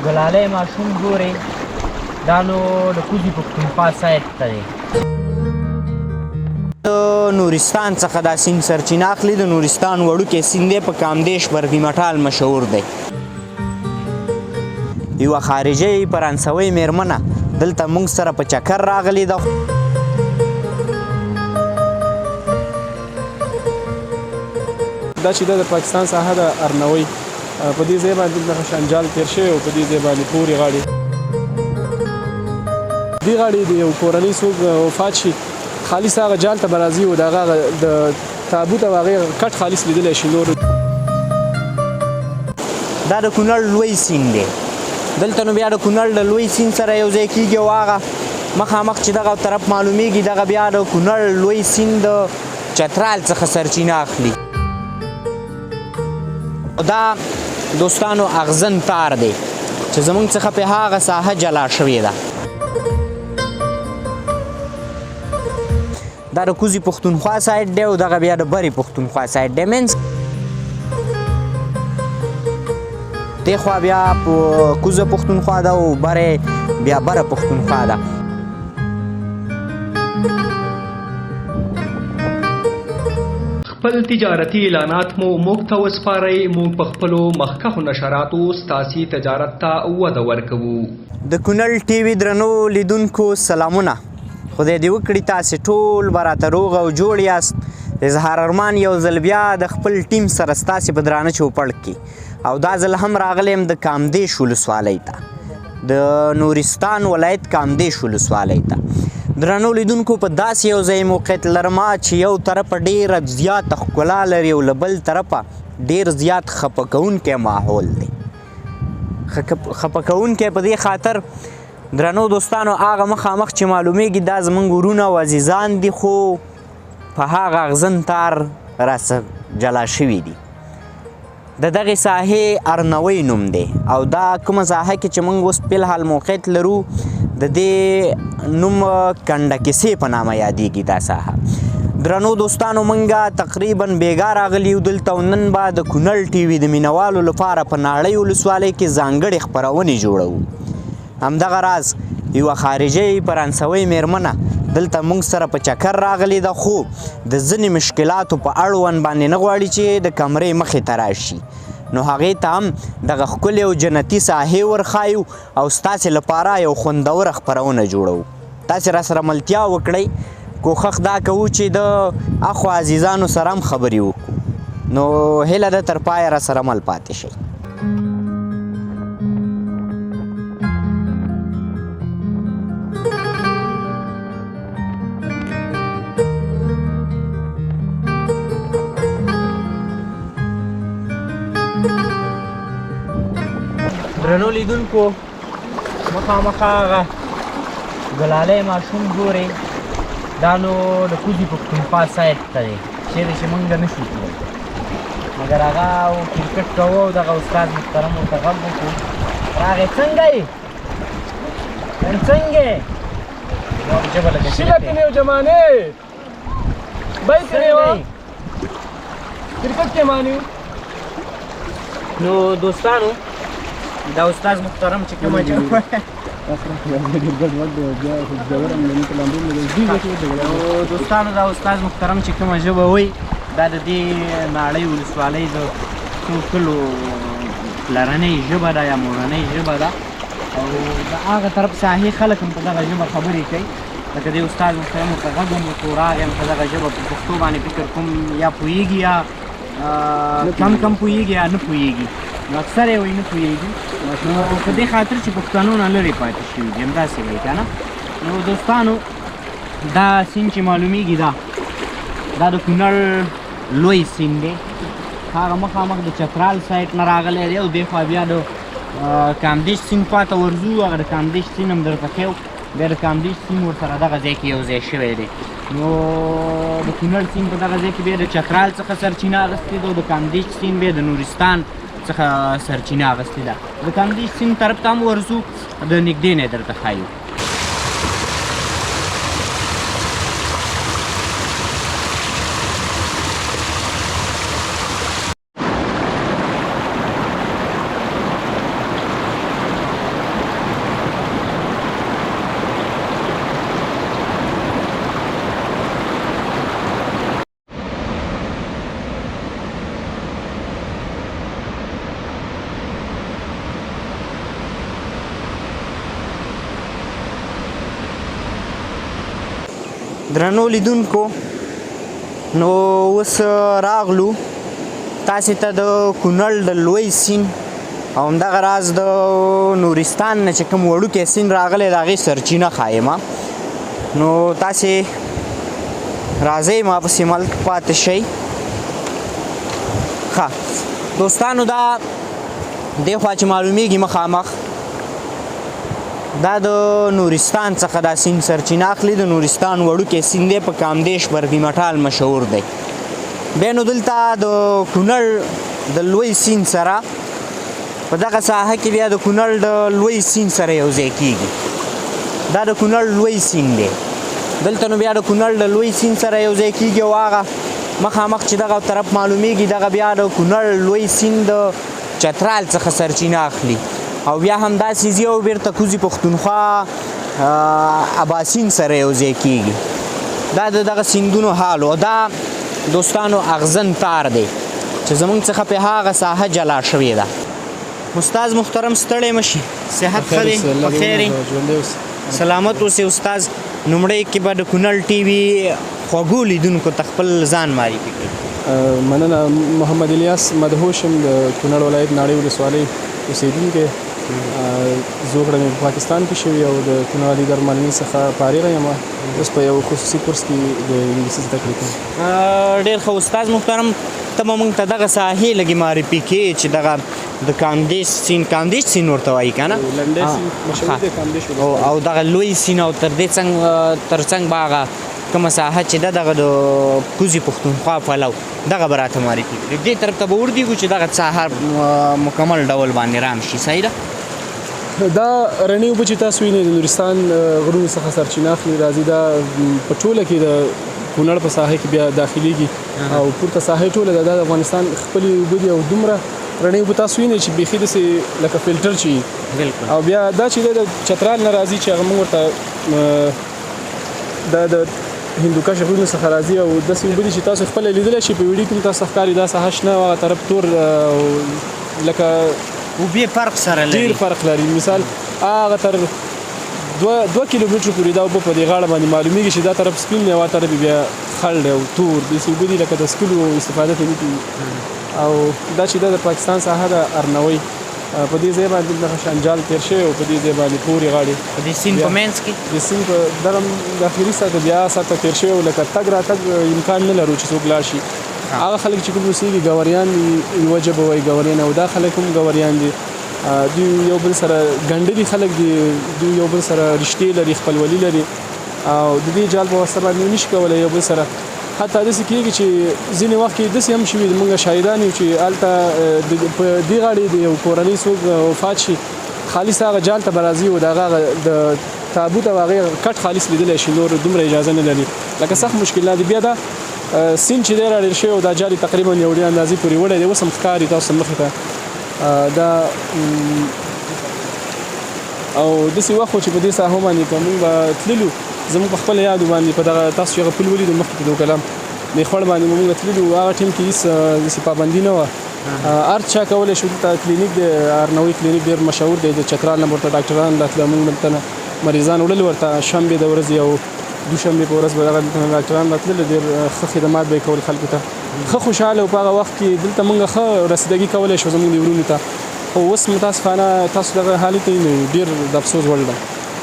ګلالی ماشوم ګورې دا نو د کوزي پښتونخوا سایډ ته دی. نورستان څخه دا سیند سرچینه اخلي. د نورستان وړوکی سیند دی، په کامدیش بردي مټال مشهور دی. یوه خارجۍ فرانسوۍ میرمنه دلته موږ سره په چکر راغلې ده. دا چې د پاکستان ساحه د ارنوۍ په دې ځای باندې دغه شانجال تېر شوی او په دې ځای باندې پورې غاړې دې غاړې د یو کورنۍ څوک وفات شي خالص هغه جال ته به راځي او د هغه د تابوت او هغې کټ خالص لیدلی شي. نور دا د کونړ لوی سیند دی. دلته نو بیا د کونړ د لوی سیند سره یو ځای کېږي او هغه مخامخ چې دغه طرف معلومیږي دغه بیا د کونړ لوی سیند د چترال څخه سرچینه اخلي. دا دوستانو اغزن تار دی چې زمونږ څخه په هغه ساحه جلا شوې ده. دا د کوزي پښتونخوا سایډ دی او دغه بیا د بري پښتونخوا سایډ دی. مینس دې خوا بیا کوزه پښتونخوا ده او بری بیا بره پښتونخوا ده. خپل تجارتي اعلانات مو موږ ته وسپارئ. موږ په خپلو مخکښو نشراتو ستاسې تجارت ته وده ورکوو. د کونړ ټي وي درنو لیدونکو سلامونه. خدای دې وکړي تاسې ټول به راته روغ او جوړ یاست. اظهار ارمان یو ځل بیا د خپل ټیم سره ستاسې په درانه چوپړ کې او دا ځل هم راغلی یم د کامدیش ولسوالۍ ته، د نورستان ولایت کامدیش ولسوالۍ ته. درنو لیدونکو په داسې یو ځای موقعیت لرم چې یو طرفه ډېره زیاته ښکلا لري او له بل طرفه ډېر زیات خفه کوونکی ماحول دی. خفه کوونکی په دې خاطر درنو دوستانو هغه مخامخ چې معلومیږي دا زموږ ورونه او عزیزان دي خو په هغه اغزن تار راڅه جلا شوي دي. د دغې ساحې ارنوۍ نوم دی او دا کومه ساحه کې چې موږ اوس فلحال موقعیت لرو د دې نوم کنډه کیسې په نامه یادیږي دا ساحه. درنو دوستانو موږ تقریبا بیګا راغلي یو دلته او نن به د کونړ ټي وي د مینوالو لپاره په ناړۍ ولسوالۍ کې ځانګړې خپرونې جوړوو. همدغه راز یوه خارجۍ فرانسوۍ میرمنه دلته موږ سره په چکر راغلې ده خو د ځینې مشکلاتو په اړوند باندې نه غواړي چې د کمرې مخې ته راشي، نو هغې ته هم دغه ښکلې او جنتي ساحې ورښایو او ستاسې لپاره یو خوندوره خپرونه جوړوو. تاسې راسره ملتیا وکړئ. کوښښ دا کوو چې د اخو عزیزانو سره هم خبرې وکړو. نو هیله ده تر پایه راسره مل پاتې شئ. درنو لیدونکو مخامخ هغه ګلالی ماشوم ګورې دا نو د کوزي پښتونخوا سایډ ته دی چیرې چې موږ نه شو تللی مګر هغه کرکټ کوو او دغه استاد محترم ورته غږ وکړو راغی څنګه یې څنګه یې ژبه لږه شیلتې یو جمانې بیتې وه کرکټ کې مانیو. نو دوستانو دا استاد محترم چې کومه ژبه دوستانو دا استاد محترم چې کومه ژبه وایي دا د دې ناړۍ ولسوالۍ د څو کلو پلرنۍ ژبه ده یا مورنۍ ژبه ده او د هغه طرف ساحې خلک هم په دغه ژبه خبرې کوي. لکه دې استاد محترم ورته غږ هم وکړو راغی هم په دغه ژبه په پښتو باندې فکر کوم یا پوهېږي یا کم پوهېږي یا نه پوهېږي. نو اکثر یې وایي نه پوهېږي نو په دې خاطر چې پښتنو نه لرې پاتې شوي دي همداسې وایي که نه. نو دوستانو دا سیند چې معلومیږي دا د کونړ لوی سیند دی. هغه مخامخ د چترال سایډ نه راغلی دی او دې خوا بیا د کامدیش سیند خواته ورځو. هغه د کامدیش سیند هم درته ښیو بیا د کامدیش سیند ورسره دغه ځای کې یو ځای شوی دی. نو د کونړ سیند په دغه ځای کې بیا د چترال څخه سرچینه اخیستې ده او د کامدیش سیند بیا د نورستان څخه سرچینه اخیستې ده. د کامدیش سیند طرف ته هم ورځو د نږدې نه یې درته ښایو. درنو لیدونکو نو اوس راغلو تاسې ته د کونړ د لوی سیند او همدغه راز د نورستان نه چې کوم وړوکی سیند راغلی د هغې سرچینه ښایم نو تاسې راځئ ما پسې ملک پاتې شئ ښه دوستانو دا دې خوا چې معلومیږي مخامخ دا د نورستان څخه دا سیند سرچینه اخلي د نورستان وړوکی سیند دی په کامدیش برګي مټال مشهور دی بیا نو دلته د کونړ د لوی سیند سره په دغه ساحه کې بیا د کونړ د لوی سیند سره یو ځای کېږي دا د کونړ لوی سیند دی دلته نو بیا د کونړ د لوی سیند سره یو ځای کېږي او هغه مخامخ چې دغه طرف معلومیږي دغه بیا د کونړ لوی سیند د چترال څخه سرچینه اخلي او بیا همداسې ځي او بیرته کوزي پښتونخوا اباسین سره یو ځای کېږي دا د دغه سیندونو حال او دا دوستانو اغزن تار دی چې زموږ څخه په هغه ساحه جلا شوې ده استاد محترم ستړی مشي صحت ښه دی په خیر سلامت اوسې استاد لومړی کې به د کونړ ټي وي خوږو لیدونکو ته خپل ځان معرفي کړي مننه محمد الیاس مدهوش یم د کونړ ولایت ناړۍ ولسوالۍ اوسېدونکی زه کړه مې په پاکستان کې شوي او د کونړ علی درملني څخه فارغه یم اوس په یو خصوصي کورس کې د انګلیسي زده کړې کوم ډېر ښه استاد محترم ته به موږ ته دغه ساحې لږې معرفي کړې چې دغه د کامدیش سیند ورته وایي که نه او دغه لوی سیند او تر څنګ به هغه کومه ساحه چې ده دغه د کوزي پښتونخوا پلو دغه به راته معرفي کړي دې طرف ته به ورځو چې دغه ساحه مکمل ډول باندې رام شي صحیح ده دا رڼې اوبه چې تاسو وینئ د نورستان غرونو څخه سرچینه اخلي راځي دا په ټوله کې د کونړ په ساحه کې بیا داخليږي او پورته ساحه ټوله د افغانستان خپلې اوبه دي او دومره رڼې اوبه تاسو وینئ چې بیخي داسې لکه فلټر چې او بیا دا چې د چترال نه راځي چې هغه موږ ورته دا د هندوکش غرونو څخه راځي او داسې اوبه دي چې تاسو خپله لیدلی شئ په ویډیو کې تاسو ښکاري دا ساحه شنه او هغه طرف تور لکه اوبې فرق سره لري ډېر فرق لري مثال هغه تر 2 کیلومتره پورې دا اوبه په دې غاړه باندې معلومیږي چې دا طرف سپین دی او هغه طرف بیا خړ دی او تور داسې اوبه دي لکه د څښلو استفاده ترې نه کېږي او دا چې دا د پاکستان ساحه ده ارنوی په دې ځای باندې دغه شانجال تېر شوی او په دې ځای باندې پورې غاړې په دې سیند په منځ کې د سیند په دغه داخلي سطحه بیا سطحه تېر شوی او لکه تګ راتګ امکان نه لرو چې څوک لاړ شي هغه خلک چې کوم اوسېږي ګوریان دي یوه ژبه وایي ګوریان او دا خلک هم ګوریان دي دوی یو بل سره ګنډلي خلک دي دوی یو بل سره رشتې لري خپلولي لري او د دې جال په واسطه باندې نشي کولی یو بل سره حتی داسې کېږي چې ځینې وخت کې داسې هم شوي موږ شاهدان یو چې هلته په دې غاړې د یو کورنۍ څوک وفات شي خالص هغه جال ته به راځي او د هغه د تابوت او هغې کټ خالص لیدلی شي نور دومره اجازه نه لري لکه سخت مشکلات دي بیا دا سیند چې دی راډېر شوی او دا جال تقریبا یو ډېر اندازې پورې وړی دی اوس هم ښکاري تاسو مخې ته دا او داسې وخت و چې په دې ساحو باندې که موږ به تللو زموږ په خپل یادو باندې په دغه تاسو چې هغه پل ولیدو مخکې د کلام میخوړ باندې موږ تللو هغه ټیم کې هېڅ داسې پابندي نه وه هر چا کولی شو دلته کلینیک دی ارنوی کلینیک ډېر مشهور دی د چترال نه ورته ډاکټران راتله موږ دلته نه مریضان وړل ورته شنبې د ورځې او دوشنبې په ورځ به دغه دلته نه ډاکټران راتلل ډېر ښه خدمات به یې کول خلکو ته ښه خوشحاله و په هغه وخت کې دلته موږ ښه رسیدګي کولی شو زموږ د ورونو ته خو اوس متاسفانه تاسو دغه حالت ته نو ډېر د افسوس وړ ده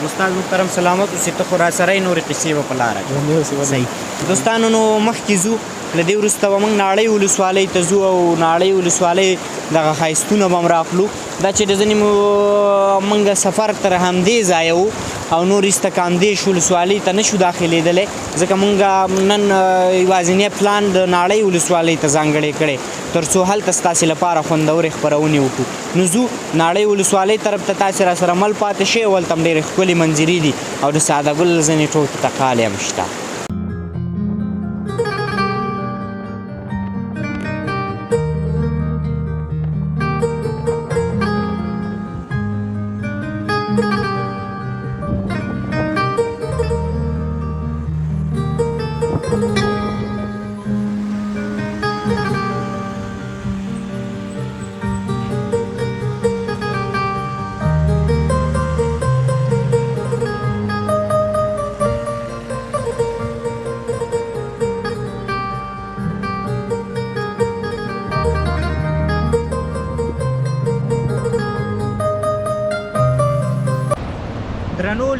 استاد محترم سلامت اوسې ته خو راسره یې نورې قصې به په لاره صحیح دوستانو نو مخکې ځو له دې وروسته به موږ ناړۍ ولسوالۍ ته ځو او ناړۍ ولسوالۍ دغه ښایستونه به هم راخلو دا چې د ځینې موږ سفر تر همدې ځایه و او نور ایسته کامدیش ولسوالۍ ته نشو داخلېدلی ځکه موږ نن یوازینی پلان د ناړۍ ولسوالۍ ته ځانګړی کړی تر څو هلته ستاسې لپاره خوندورې خپرونې وکړو نو ځو ناړۍ ولسوالۍ طرف ته تاسې راسره مل پاتې شئ او هلته هم ډېرې ښکلې منظرې دي او د ساده ګل ځینې ټوکې ټقالې هم شته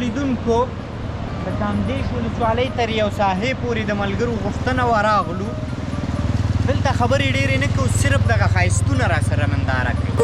لیدونکو د کامدیش ولسوالۍ تر یو ساحې پورې د ملګرو غوښتنه وراغلو. دلته خبرې ډېرې نه کوو، صرف دغه ښایستونه را سره ننداره کوي.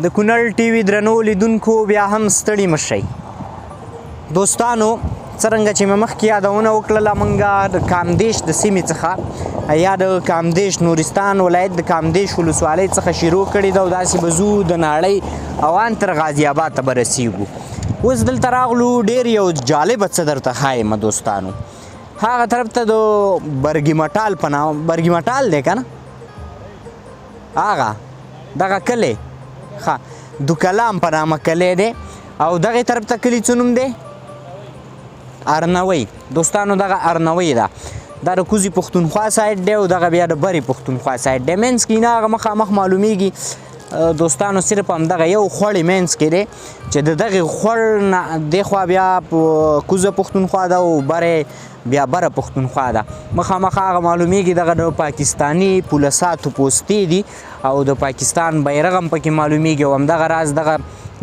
د کونړ ټي وي درنو لیدونکو بیا هم ستړي مشئ. دوستانو څرنګه چې مې مخکې یادونه وکړله موږ د کامدیش د سیمې څخه یا د کامدیش نورستان ولایت د کامدیش ولسوالۍ څخه شروع کړې ده او داسې به ځو د نړۍ اوان تر غازي آباد ته به رسیږو. اوس دلته راغلو ډېر یو جالبه څه درته ښایم دوستانو. هغه طرف ته د برګي مټال په نام، برګي مټال دی که نه هغه دغه کلی ښه دوکلام په نامه کلی دی او دغې طرف ته کلي څه نوم دی؟ ارنوی. دوستانو دغه ارنوی ده، دا د کوزي پښتونخوا سایډ دی او دغه بیا د برې پښتونخوا سایډ دی. منځ کې نه هغه مخامخ معلومیږي دوستانو صرف همدغه یو خوړ یې منځ کې دی چې د دغې خوړ نه دېخوا بیا کوزه پښتونخوا ده او برې بیا بره پښتونخوا ده. مخامخ هغه معلومیږي دغه د پاکستاني پولساتو پوستې دي او د پاکستان بیرغ هم پکې معلومیږي او همدغه راز دغه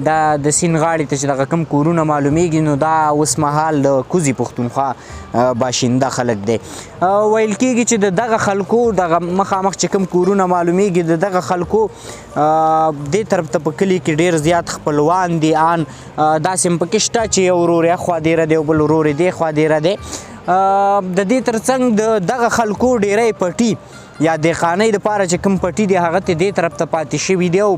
د سیند غاړې ته چې دغه کوم کورونه معلومیږي نو دا اوس مهال د کوزي پښتونخوا باشنده خلک دی. ویل کېږي چې د دغه خلکو دغه مخامخ چې کوم کورونه معلومیږي د دغه خلکو دې طرف ته په کلي کې ډېر زیات خپلوان دي. ان داسې هم پکې شته چې یو ورور یې خوا دیره دی او بل ورور یې دې خوا دیره دی. د دې ترڅنګ د دغه خلکو ډیری پټي یا دهقانۍ دپاره چې کوم پټي دی هغه ته دې طرف ته پاتې شوي دی او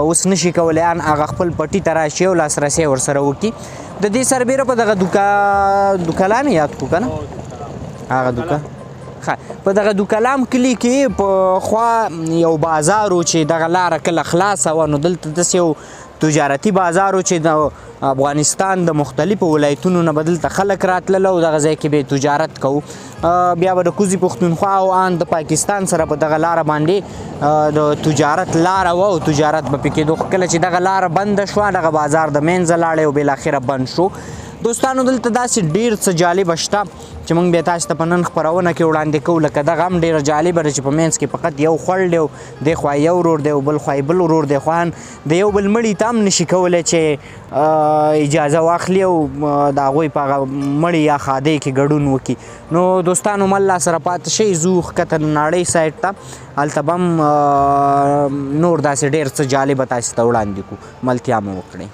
اوس نشي کولی ان هغه خپل پټي ته راشي او لاسرسی ورسره وکړي. د دې سربیره په دغه دوکلام یاد کړو که نه هغه په دغه دوکلام کلي کې په خوا یو بازار و چې دغه لاره کله خلاصه وه نو دلته داسې یو تجارتي بازار و چې د افغانستان د مختلفو ولایتونو نه به دلته خلک راتلله او دغه ځای کې به تجارت کوو. بیا به د کوزي پښتونخوا او ان د پاکستان سره په دغه لاره باندې د تجارت لاره وه او تجارت به پکې کله چې دغه لاره بنده شوه دغه بازار د منځه لاړی او بالاخره بند شو. دوستانو دلته داسې ډېر څه جالبه شته چې موږ بیا تاسو ته په نن خپرونه کې وړاندې کوو. لکه دغه هم ډېره جالبه ده چې په منځ کې فقط یو خوړ دی او دې خوا یو ورور دی او بل خوا بل ورور دی، خو د یو بل مړي ته هم نشي کولی چې اجازه واخلي او د هغوی په هغه مړي یا ښادۍ کې ګډون وکړي. نو دوستانو مه الله سره پاتې شئ، ځو ښکته ناړۍ سایډ ته، هلته به هم نور داسې ډېر څه جالبه تاسو ته وړاندې کړو. ملتیا مو وکړئ.